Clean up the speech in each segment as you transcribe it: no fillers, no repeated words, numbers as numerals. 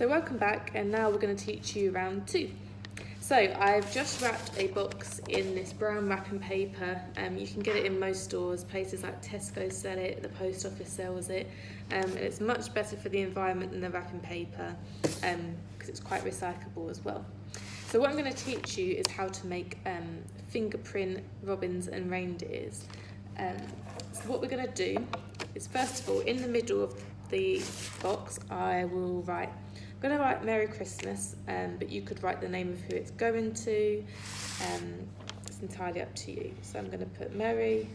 So welcome back, and now we're going to teach you round 2. So I've just wrapped a box in this brown wrapping paper. You can get it in most stores, places like Tesco sell it, the post office sells it, and it's much better for the environment than the wrapping paper because it's quite recyclable as well. So what I'm going to teach you is how to make fingerprint robins and reindeers. So what we're going to do is, first of all, in the middle of the box I'm going to write Merry Christmas, but you could write the name of who it's going to. It's entirely up to you. So I'm going to put Merry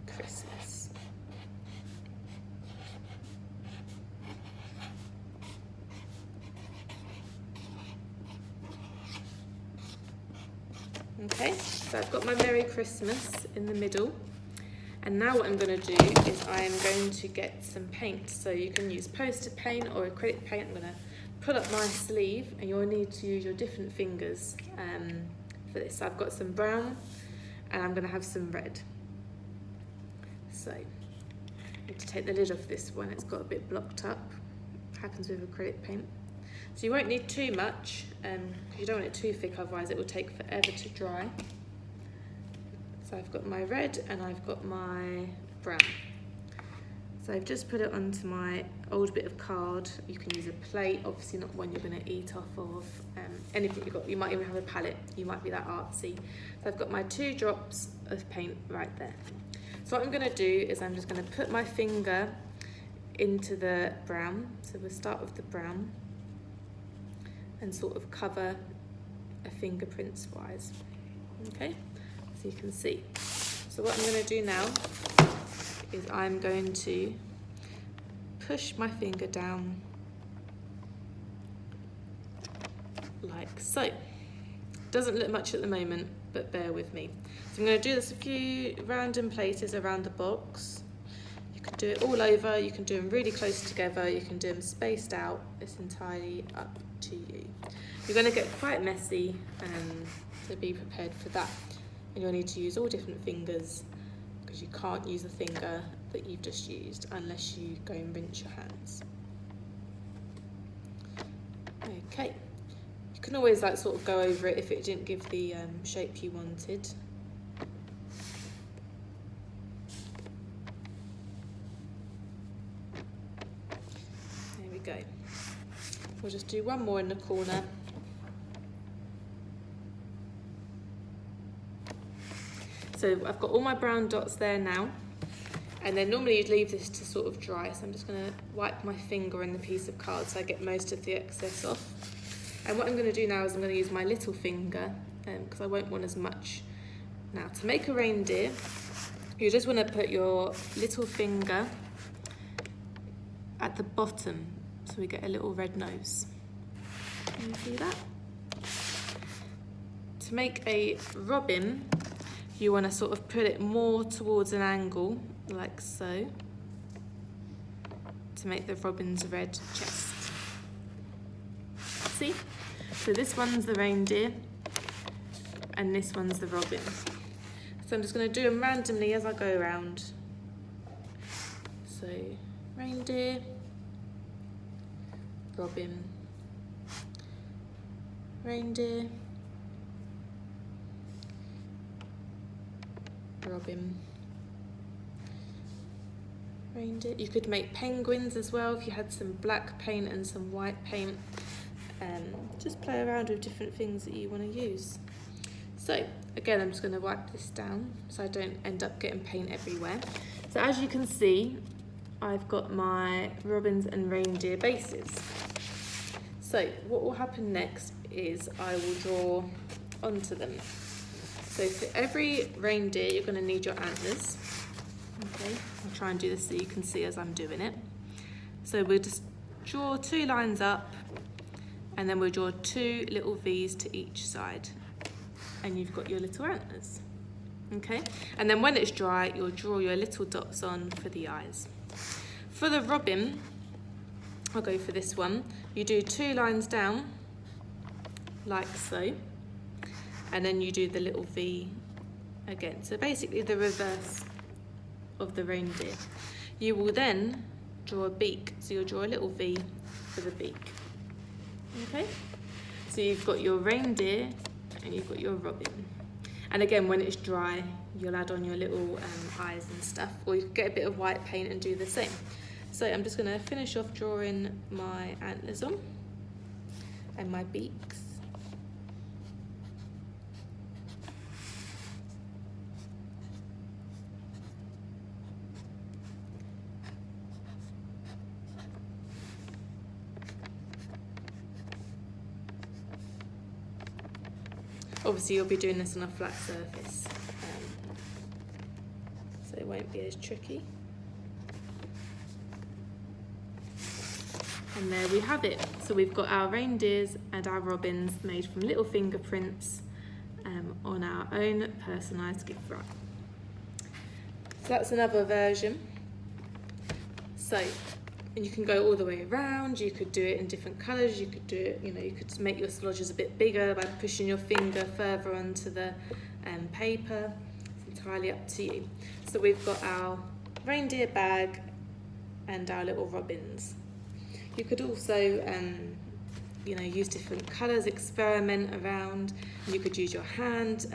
Christmas. Okay, so I've got my Merry Christmas in the middle. And now what I'm going to do is I am going to get some paint. So you can use poster paint or acrylic paint. I'm going to pull up my sleeve, and you'll need to use your different fingers for this. So I've got some brown and I'm going to have some red. So I need to take the lid off this one. It's got a bit blocked up. Happens with acrylic paint. So you won't need too much because you don't want it too thick, otherwise it will take forever to dry. So I've got my red and I've got my brown. So I've just put it onto my old bit of card. You can use a plate, obviously not one you're going to eat off of. Anything you've got, you might even have a palette, you might be that artsy. So I've got my 2 drops of paint right there. So what I'm going to do is I'm just going to put my finger into the brown. So we'll start with the brown and sort of cover a fingerprints wise. Okay? So you can see. So what I'm going to do now is I'm going to push my finger down like so. Doesn't look much at the moment, but bear with me. So I'm going to do this a few random places around the box. You can do it all over, you can do them really close together, you can do them spaced out. It's entirely up to you. You're going to get quite messy, so be prepared for that. And you'll need to use all different fingers because you can't use the finger that you've just used unless you go and rinse your hands. Okay, you can always sort of go over it if it didn't give the shape you wanted. There we go. We'll just do one more in the corner. So I've got all my brown dots there now, and then normally you'd leave this to sort of dry, so I'm just going to wipe my finger on the piece of card so I get most of the excess off. And what I'm going to do now is I'm going to use my little finger because I won't want as much. Now to make a reindeer, you just want to put your little finger at the bottom so we get a little red nose. Can you see that? To make a robin, you want to sort of put it more towards an angle, like so, to make the robin's red chest. See? So this one's the reindeer, and this one's the robin. So I'm just going to do them randomly as I go around. So, reindeer, robin, reindeer, robin, reindeer. You could make penguins as well if you had some black paint and some white paint. Just play around with different things that you want to use. So again, I'm just going to wipe this down so I don't end up getting paint everywhere. So as you can see, I've got my robins and reindeer bases. So what will happen next is I will draw onto them. So for every reindeer, you're going to need your antlers. Okay, I'll try and do this so you can see as I'm doing it. So we'll just draw 2 lines up, and then we'll draw 2 little V's to each side. And you've got your little antlers. Okay, and then when it's dry, you'll draw your little dots on for the eyes. For the robin, I'll go for this one. You do 2 lines down, like so. And then you do the little V again. So basically the reverse of the reindeer. You will then draw a beak, so you'll draw a little V for the beak. Okay, so you've got your reindeer and you've got your robin. And again, when it's dry, you'll add on your little eyes and stuff, or you could get a bit of white paint and do the same. So I'm just going to finish off drawing my antlers on and my beaks. Obviously you'll be doing this on a flat surface, so it won't be as tricky. And there we have it. So we've got our reindeers and our robins made from little fingerprints on our own personalised gift wrap. So that's another version. So, and you can go all the way around, you could do it in different colours, you could do it, you know, you could make your splodges a bit bigger by pushing your finger further onto the paper. It's entirely up to you. So we've got our reindeer bag and our little robins. You could also, you know, use different colours, experiment around. You could use your hand,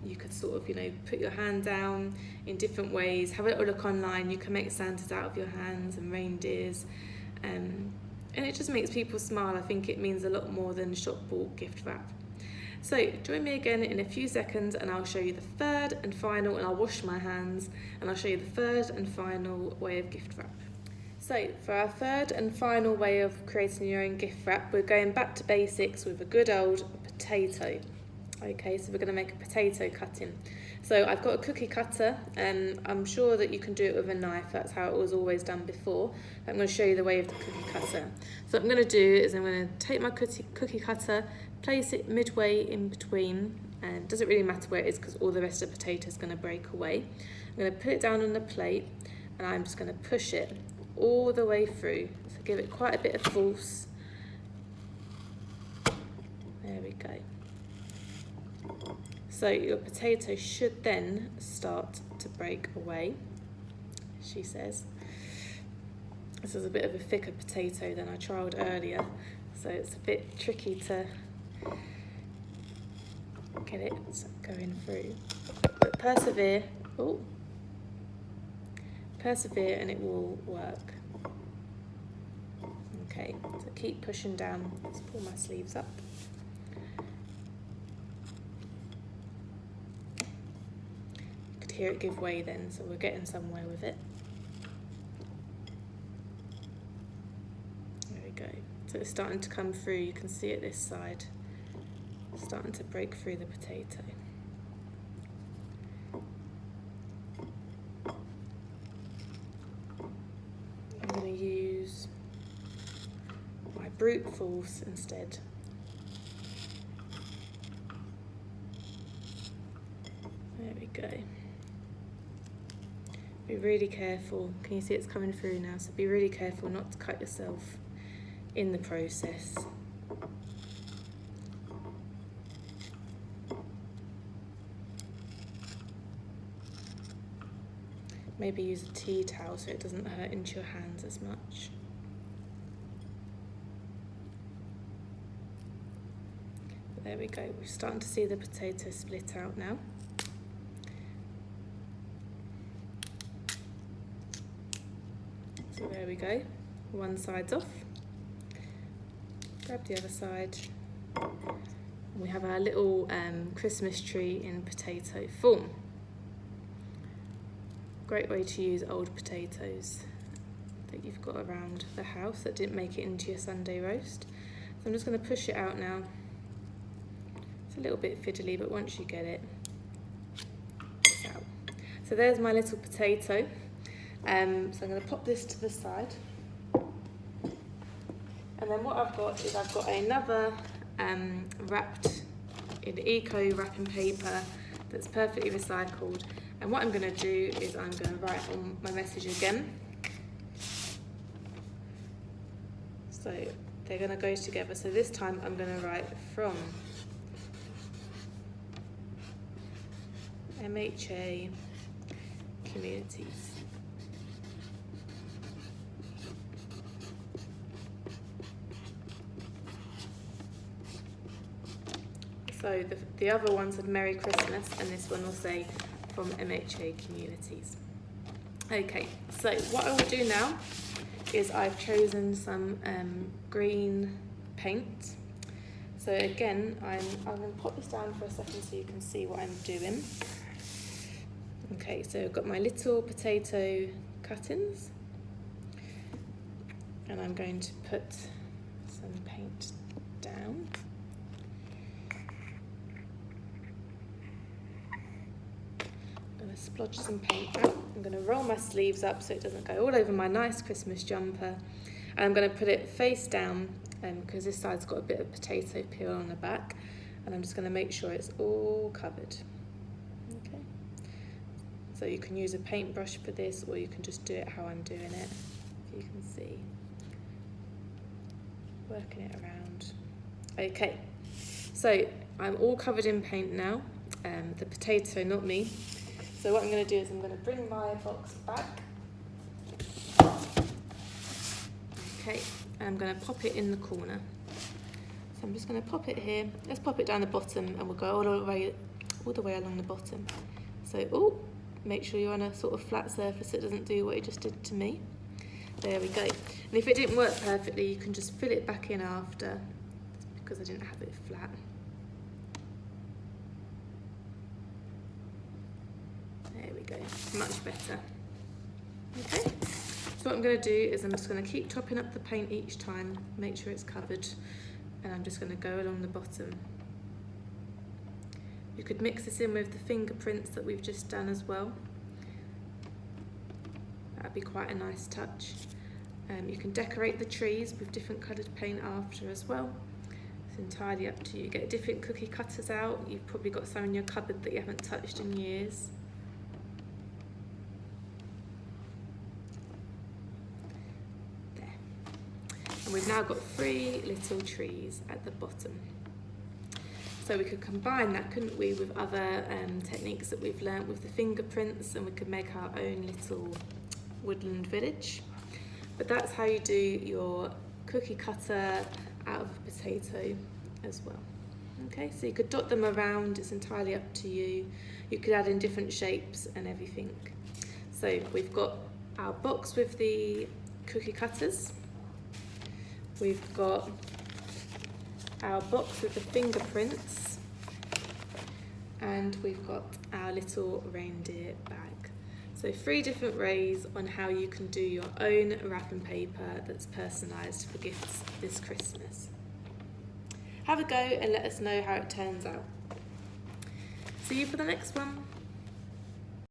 you could sort of, you know, put your hand down in different ways. Have a little look online. You can make Santas out of your hands and reindeers, and it just makes people smile. I think it means a lot more than shop-bought gift wrap. So join me again in a few seconds and I'll show you the third and final, and I'll wash my hands and I'll show you the third and final way of gift wrap. So for our third and final way of creating your own gift wrap, we're going back to basics with a good old potato. Okay, so we're going to make a potato cutting. So I've got a cookie cutter, and I'm sure that you can do it with a knife. That's how it was always done before. I'm going to show you the way of the cookie cutter. So what I'm going to do is I'm going to take my cookie cutter, place it midway in between, and it doesn't really matter where it is because all the rest of the potato is going to break away. I'm going to put it down on the plate, and I'm just going to push it all the way through. So give it quite a bit of force. There we go. So your potato should then start to break away, she says. This is a bit of a thicker potato than I trialled earlier, so it's a bit tricky to get it going through. But persevere, persevere and it will work. Okay, so keep pushing down. Let's pull my sleeves up. Hear it give way then, so we're getting somewhere with it. There we go. So it's starting to come through. You can see it this side. It's starting to break through the potato. I'm going to use my brute force instead. There we go. Be really careful. Can you see it's coming through now? So be really careful not to cut yourself in the process. Maybe use a tea towel so it doesn't hurt into your hands as much. But there we go. We're starting to see the potato split out now. So there we go, one side's off. Grab the other side. And we have our little Christmas tree in potato form. Great way to use old potatoes that you've got around the house that didn't make it into your Sunday roast. So I'm just going to push it out now. It's a little bit fiddly, but once you get it, it's out. So there's my little potato. So I'm going to pop this to the side, and then what I've got is I've got another wrapped in eco wrapping paper that's perfectly recycled, and what I'm going to do is I'm going to write on my message again, so they're going to go together. So this time I'm going to write from MHA communities. So the other one said Merry Christmas, and this one will say from MHA Communities. Okay, so what I will do now is I've chosen some green paint. So again, I'm going to pop this down for a second so you can see what I'm doing. Okay, so I've got my little potato cuttings, and I'm going to put some paint down. I'm going to splodge some paint out. I'm going to roll my sleeves up so it doesn't go all over my nice Christmas jumper, and I'm going to put it face down because this side's got a bit of potato peel on the back, and I'm just going to make sure it's all covered. Okay. So you can use a paintbrush for this, or you can just do it how I'm doing it. You can see, working it around. Okay, so I'm all covered in paint now. The potato, not me. So what I'm going to do is I'm going to bring my box back. Okay, and I'm going to pop it in the corner. So I'm just going to pop it here. Let's pop it down the bottom, and we'll go all the way along the bottom. So, make sure you're on a sort of flat surface so it doesn't do what it just did to me. There we go. And if it didn't work perfectly, you can just fill it back in after, because I didn't have it flat. There we go, much better. Okay, so what I'm going to do is I'm just going to keep topping up the paint each time, make sure it's covered, and I'm just going to go along the bottom. You could mix this in with the fingerprints that we've just done as well. That'd be quite a nice touch. You can decorate the trees with different coloured paint after as well. It's entirely up to you. Get different cookie cutters out. You've probably got some in your cupboard that you haven't touched in years. There. And we've now got 3 little trees at the bottom. So we could combine that, couldn't we, with other techniques that we've learnt with the fingerprints, and we could make our own little woodland village. But that's how you do your cookie cutter out of a potato as well. Okay, so you could dot them around, it's entirely up to you. You could add in different shapes and everything. So we've got our box with the cookie cutters. We've got our box with the fingerprints, and we've got our little reindeer bag. So 3 different ways on how you can do your own wrapping paper that's personalised for gifts this Christmas. Have a go and let us know how it turns out. See you for the next one.